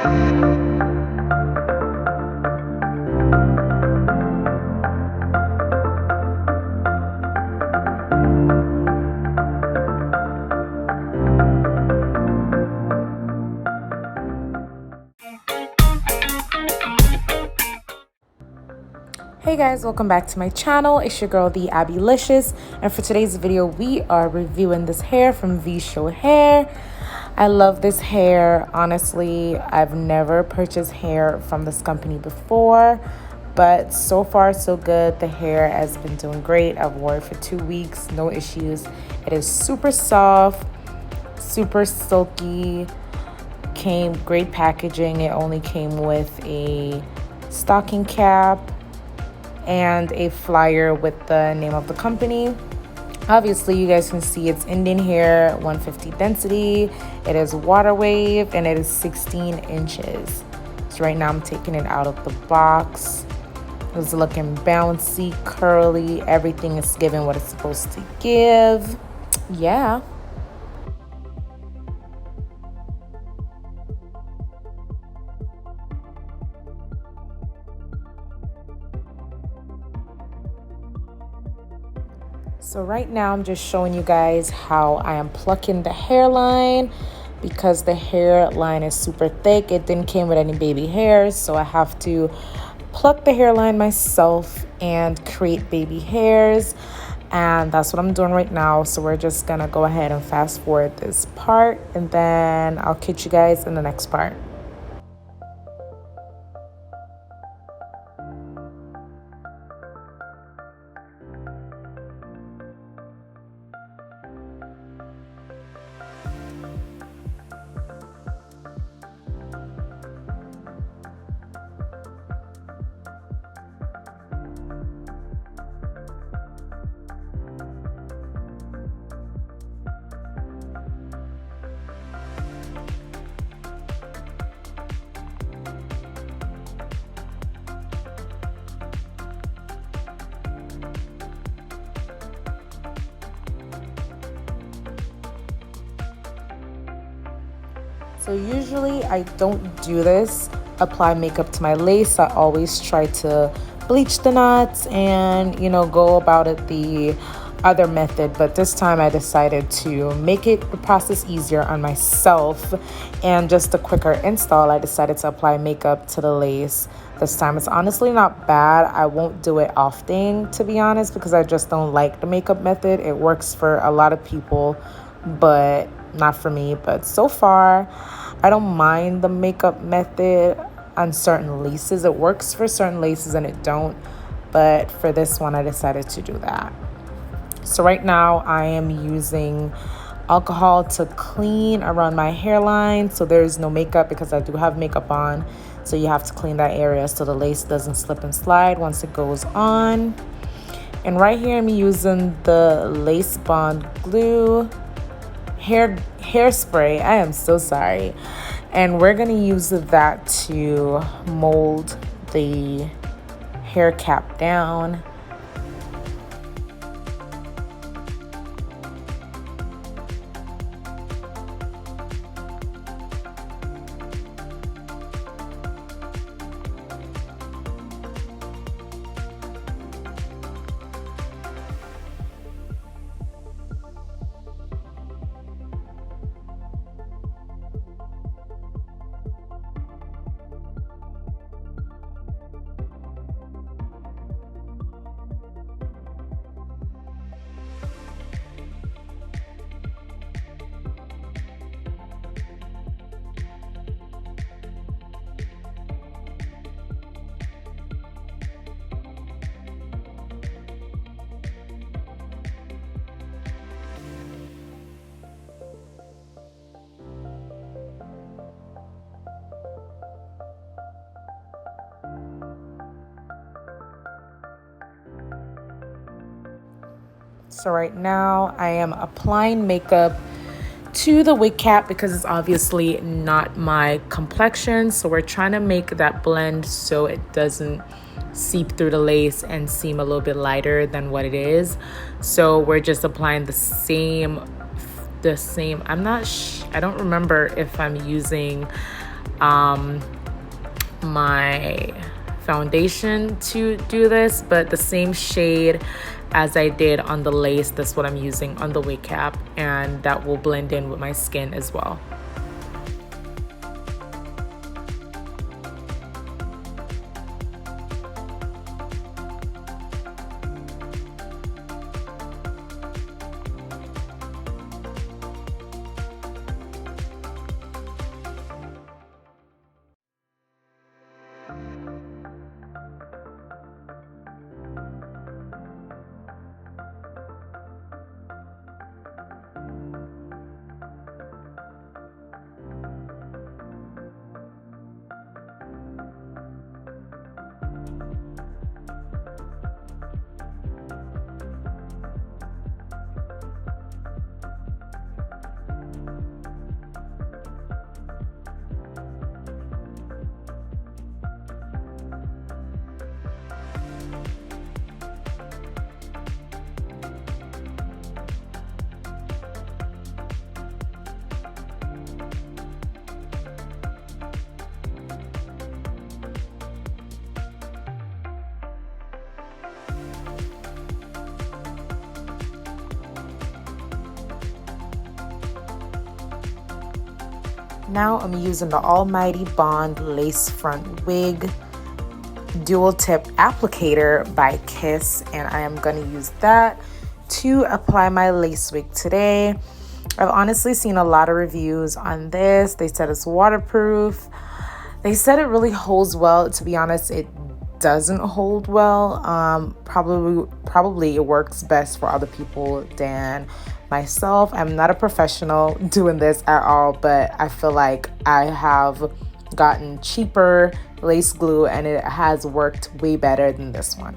Hey guys, welcome back to my channel. It's your girl, the Abby-licious, and for today's video, we are reviewing this hair from VShow hair. I love this hair. Honestly, I've never purchased hair from this company before, but so far so good. The hair has been doing great. I've worn it for 2 weeks, no issues. It is super soft, super silky. Came great packaging. It only came with a stocking cap and a flyer with the name of the company. Obviously, you guys can see it's Indian hair, 150 density. It is water wave and it is 16 inches. So right now I'm taking it out of the box. It's looking bouncy, curly. Everything is giving what it's supposed to give. Yeah. So right now I'm just showing you guys how I am plucking the hairline, because the hairline is super thick. It didn't came with any baby hairs, so I have to pluck the hairline myself and create baby hairs, and that's what I'm doing right now. So we're just gonna go ahead and fast forward this part, and then I'll catch you guys in the next part. So usually I don't do this, apply makeup to my lace. I always try to bleach the knots and, go about it the other method. But this time I decided to make the process easier on myself, and just a quicker install, I decided to apply makeup to the lace this time. It's honestly not bad. I won't do it often, to be honest, because I just don't like the makeup method. It works for a lot of people, but not for me. But so far I don't mind the makeup method on certain laces. It works for certain laces and it don't, but for this one I decided to do that. So right now I am using alcohol to clean around my hairline, so there is no makeup because I do have makeup on, so you have to clean that area so the lace doesn't slip and slide once it goes on. And right here I'm using the Lace Bond glue hairspray. I am so sorry. And we're gonna use that to mold the hair cap down. So right now I am applying makeup to the wig cap because it's obviously not my complexion. So we're trying to make that blend so it doesn't seep through the lace and seem a little bit lighter than what it is. So we're just applying the same I don't remember if I'm using my foundation to do this, but the same shade as I did on the lace, that's what I'm using on the wig cap, and that will blend in with my skin as well. Now I'm using the Almighty Bond Lace Front Wig Dual Tip Applicator by Kiss, and I am going to use that to apply my lace wig today. I've honestly seen a lot of reviews on this. They said it's waterproof. They said it really holds well. To be honest, it doesn't hold well. Probably it works best for other people than myself. I'm not a professional doing this at all, but I feel like I have gotten cheaper lace glue and it has worked way better than this one.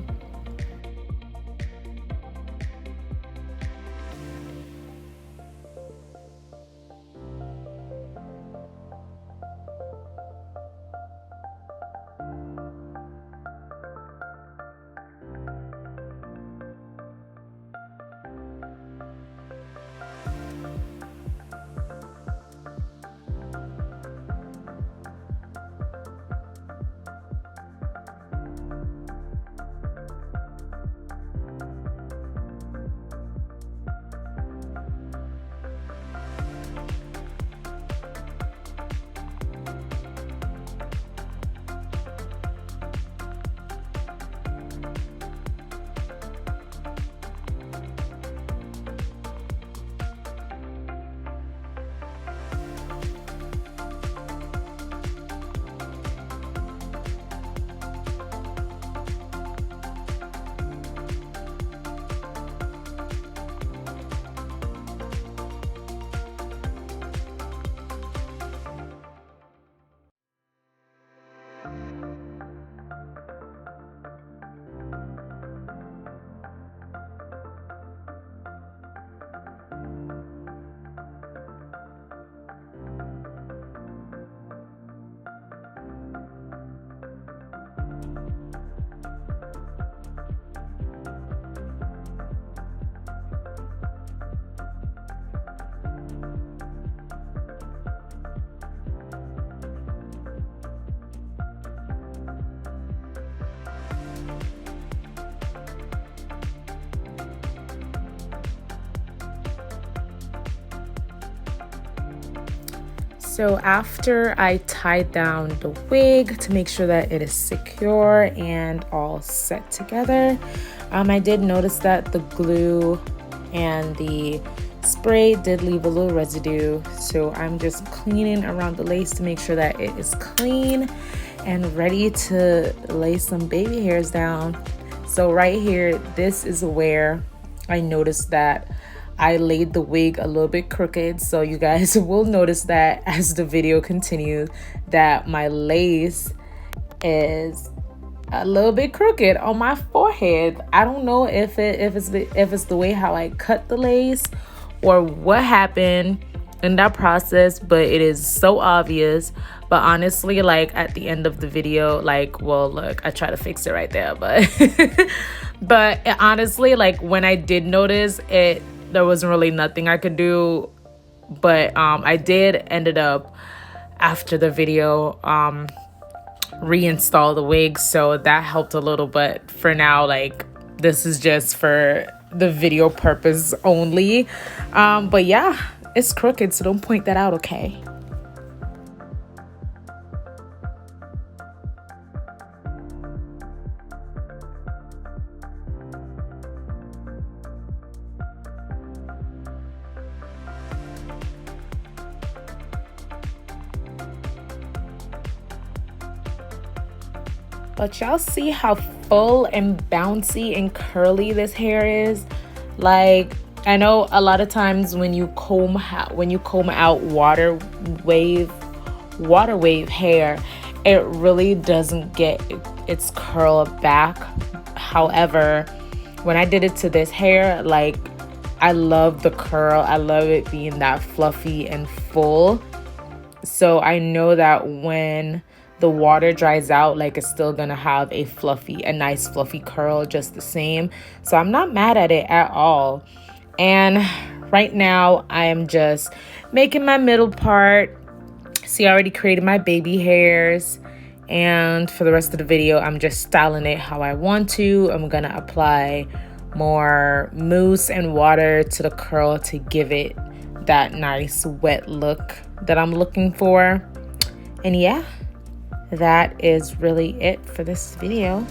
So after I tied down the wig to make sure that it is secure and all set together, I did notice that the glue and the spray did leave a little residue. So I'm just cleaning around the lace to make sure that it is clean and ready to lay some baby hairs down. So right here, this is where I noticed that I laid the wig a little bit crooked, so you guys will notice that as the video continues that my lace is a little bit crooked on my forehead. I don't know if it's the way how I cut the lace or what happened in that process, but it is so obvious. But honestly, like at the end of the video, like, well, look, I try to fix it right there, but but honestly, like when I did notice it, there wasn't really nothing I could do. But I did ended up after the video reinstall the wig, so that helped a little. But for now, like, this is just for the video purpose only. But yeah, it's crooked, so don't point that out, okay? But y'all see how full and bouncy and curly this hair is? Like, I know a lot of times when you comb out water wave hair, it really doesn't get its curl back. However, when I did it to this hair, like, I love the curl. I love it being that fluffy and full. So I know that when the water dries out, like, it's still gonna have a nice fluffy curl just the same. So I'm not mad at it at all. And right now I am just making my middle part. See, I already created my baby hairs, and for the rest of the video I'm just styling it how I want to. I'm gonna apply more mousse and water to the curl to give it that nice wet look that I'm looking for. And yeah, that is really it for this video.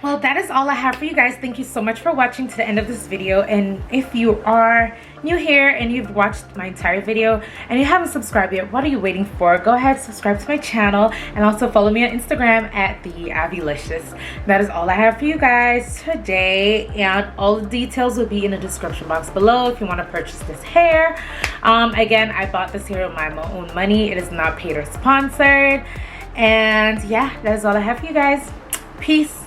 Well, that is all I have for you guys. Thank you so much for watching to the end of this video. And if you are new here and you've watched my entire video and you haven't subscribed yet, what are you waiting for? Go ahead, subscribe to my channel, and also follow me on Instagram at the Abby-licious. That is all I have for you guys today, and all the details will be in the description box below if you want to purchase this hair. Again, I bought this hair with my own money. It is not paid or sponsored. And yeah, that is all I have for you guys. Peace.